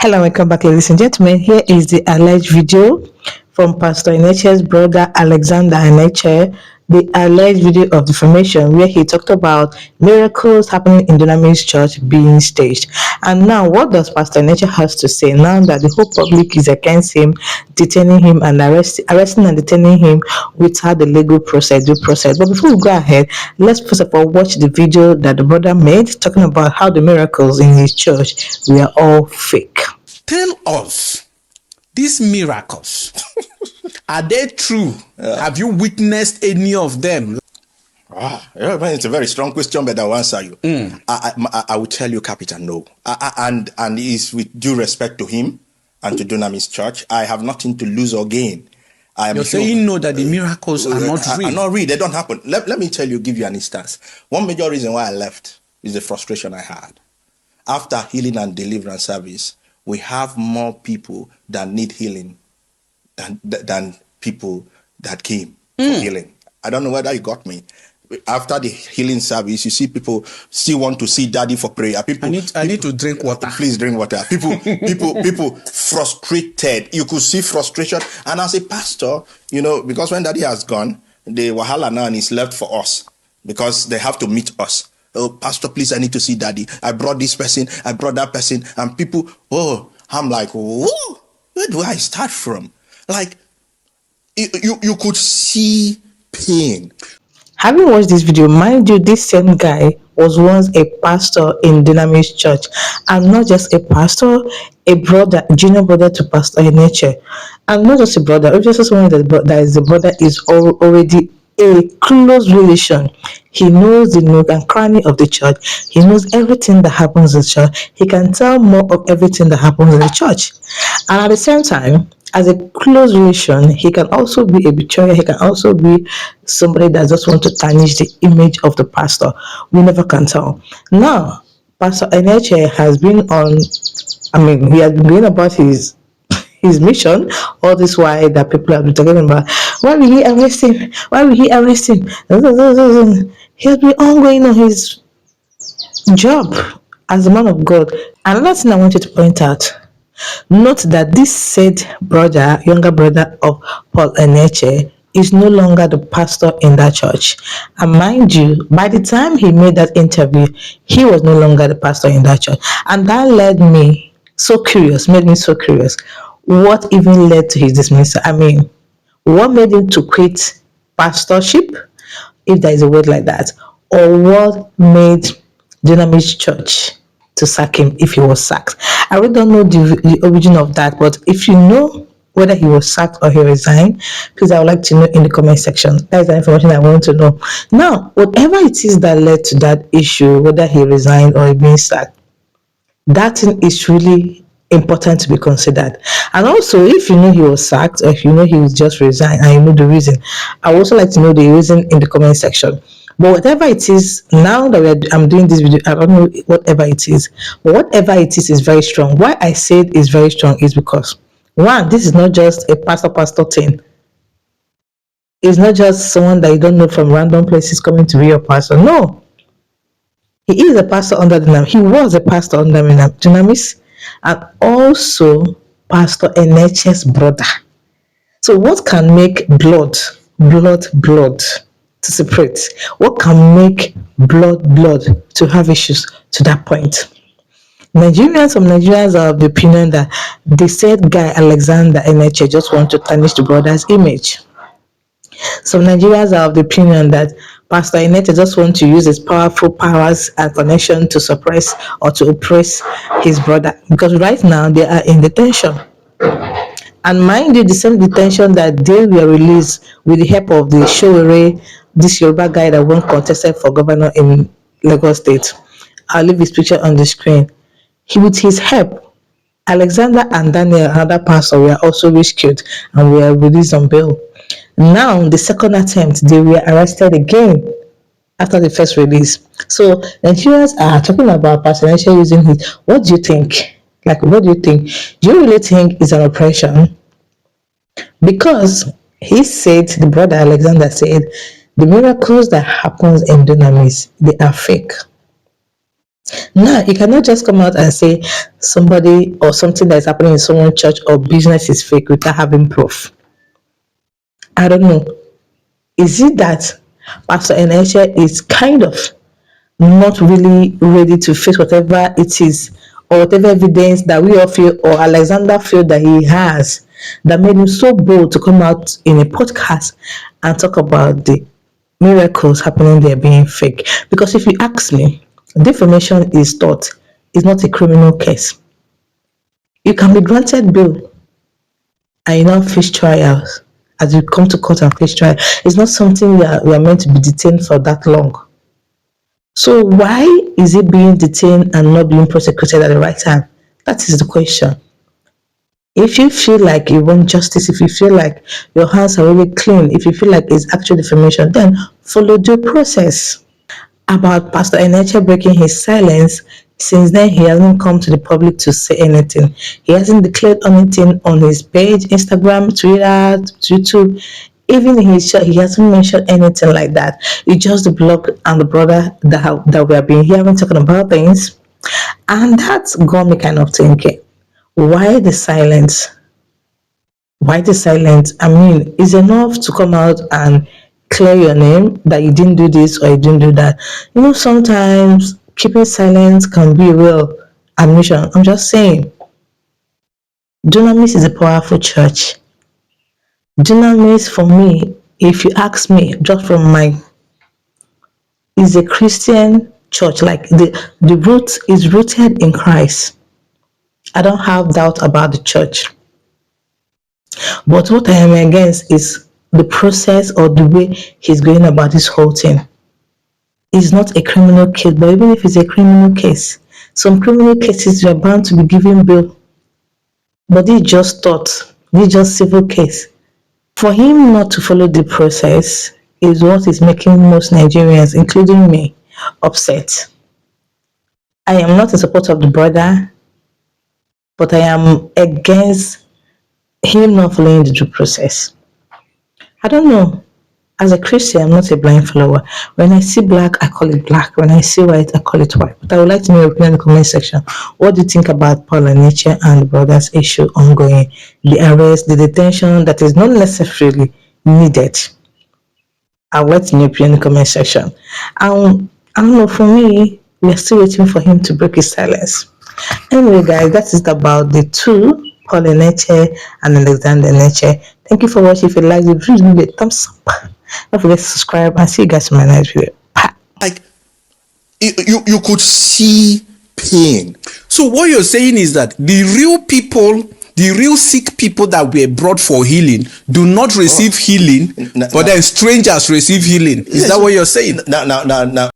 Hello, welcome back, ladies and gentlemen. Here is the alleged video from Pastor Enenche's brother Alexander Enenche, the alleged video of defamation where he talked about miracles happening in Dunamis church being staged. And now, what does Pastor Enenche has to say now that the whole public is against him, detaining him and arresting and detaining him without the legal process, due process? But before we go ahead, let's first of all watch the video that the brother made talking about how the miracles in his church were all fake. Tell us, these miracles, are they true? Have you witnessed any of them? It's a very strong question, but I'll answer you. I will tell you, Captain, no. And it's with due respect to him and to Dunamis Church. I have nothing to lose or gain. You're saying no, that the miracles are not real? Are not real. They don't happen. Let me give you an instance. One major reason why I left is the frustration I had. After healing and deliverance service, we have more people that need healing than people that came for healing. I don't know whether you got me. After the healing service, you see people still want to see daddy for prayer. I need to drink water. Please drink water. People frustrated. You could see frustration. And as a pastor, because when daddy has gone, the wahala now is left for us because they have to meet us. Oh, pastor, please, I need to see daddy. I brought this person, I brought that person, and people, I'm like, whoa, where do I start from? Like, you could see pain. Having watched this video, mind you, this same guy was once a pastor in Dunamis church, and not just a pastor, a brother, junior brother to Pastor Enenche, and not just a brother, obviously someone that is the brother is already a close relation. He knows the nook and cranny of the church. He knows everything that happens in the church. He can tell more of everything that happens in the church. And at the same time, as a close relation, he can also be a betrayer. He can also be somebody that just wants to tarnish the image of the pastor. We never can tell. Now, Pastor Enenche has been he has been going about his mission all this while that people have been talking about. Why will he arrest him? Why will he arrest him? He's been ongoing on his job as a man of God. Another thing I wanted to point out, note that this said brother, younger brother of Paul Enenche, is no longer the pastor in that church. And mind you, by the time he made that interview, he was no longer the pastor in that church. And that made me so curious. What even led to his dismissal? What made him to quit pastorship, if there is a word like that? Or what made Dunamis Church to sack him if he was sacked? I really don't know the origin of that, but if you know whether he was sacked or he resigned, please, I would like to know in the comment section. That is the information I want to know. Now, whatever it is that led to that issue, whether he resigned or he being sacked, that thing is really important to be considered. And also, if you know he was sacked or if you know he was just resigned and you know the reason, I would also like to know the reason in the comment section. But whatever it is, now that I'm doing this video, I don't know whatever it is, but whatever it is very strong. Why I said it's very strong is because, one, this is not just a pastor thing. It's not just someone that you don't know from random places coming to be your pastor. No, he is a pastor under Dunamis. He was a pastor under Dunamis, and also Pastor Enenche's brother. So what can make blood to separate? What can make blood to have issues to that point? Some Nigerians are of the opinion that the said guy Alexander Enenche just want to tarnish the brother's image. Some Nigerians are of the opinion that Pastor Enenche just want to use his powerful powers and connection to suppress or to oppress his brother, because right now they are in detention. And mind you, the same detention that they were released with the help of the Showere, this Yoruba guy that won contested for governor in Lagos State. I'll leave his picture on the screen. With his help, Alexander and Daniel, another pastor, were also rescued and were released on bail. Now, the second attempt, they were arrested again after the first release. So, Nigerians are talking about Pastor Enenche using it. What do you think? What do you think? Do you really think it's an oppression? Because he said, the brother Alexander said, the miracles that happens in Dunamis, they are fake. Now, you cannot just come out and say somebody or something that is happening in someone's church or business is fake without having proof. I don't know. Is it that Pastor Enenche is kind of not really ready to face whatever it is or whatever evidence that we all feel or Alexander feel that he has that made him so bold to come out in a podcast and talk about the miracles happening there being fake? Because if you ask me, defamation is not a criminal case. You can be granted bail and you now face trials as you come to court and face trial. It's not something we are meant to be detained for that long. So why is it being detained and not being prosecuted at the right time? That is the question. If you feel like you want justice, if you feel like your hands are really clean, if you feel like it's actual defamation, then follow due process. About Pastor Enenche breaking his silence, since then he hasn't come to the public to say anything. He hasn't declared anything on his page, Instagram, Twitter, YouTube. Even in his show, he hasn't mentioned anything like that. It's just the blog and the brother that we have been hearing talking about things. And that's got me kind of thinking, why the silence? Why the silence? I mean, it's enough to come out and clear your name that you didn't do this or you didn't do that. Sometimes keeping silence can be real admission. I'm just saying, Dunamis is a powerful church. Dunamis, for me, if you ask me, just from my, is a Christian church. Like the root is rooted in Christ. I don't have doubt about the church. But what I am against is the process or the way he's going about this whole thing. It's not a criminal case, but even if it's a criminal case, some criminal cases you are bound to be given bail. But this is just civil case. For him not to follow the process is what is making most Nigerians, including me, upset. I am not in support of the brother, but I am against him not following the due process. I don't know. As a Christian, I'm not a blind follower. When I see black, I call it black. When I see white, I call it white. But I would like to know your opinion in the comment section. What do you think about Paul Enenche and the brothers' issue ongoing? The arrest, the detention that is not necessarily needed. I would like to know your opinion in the comment section. I don't know, for me, we are still waiting for him to break his silence. Anyway, guys, that is about the two, Paul Enenche and Alexander Enenche. Thank you for watching. If you like the video, give it a thumbs up. Don't forget to subscribe and see you guys in my next video. Bye. Like you could see pain. So what you're saying is that the real sick people that were brought for healing do not receive healing, but then strangers receive healing. Is that what you're saying? Now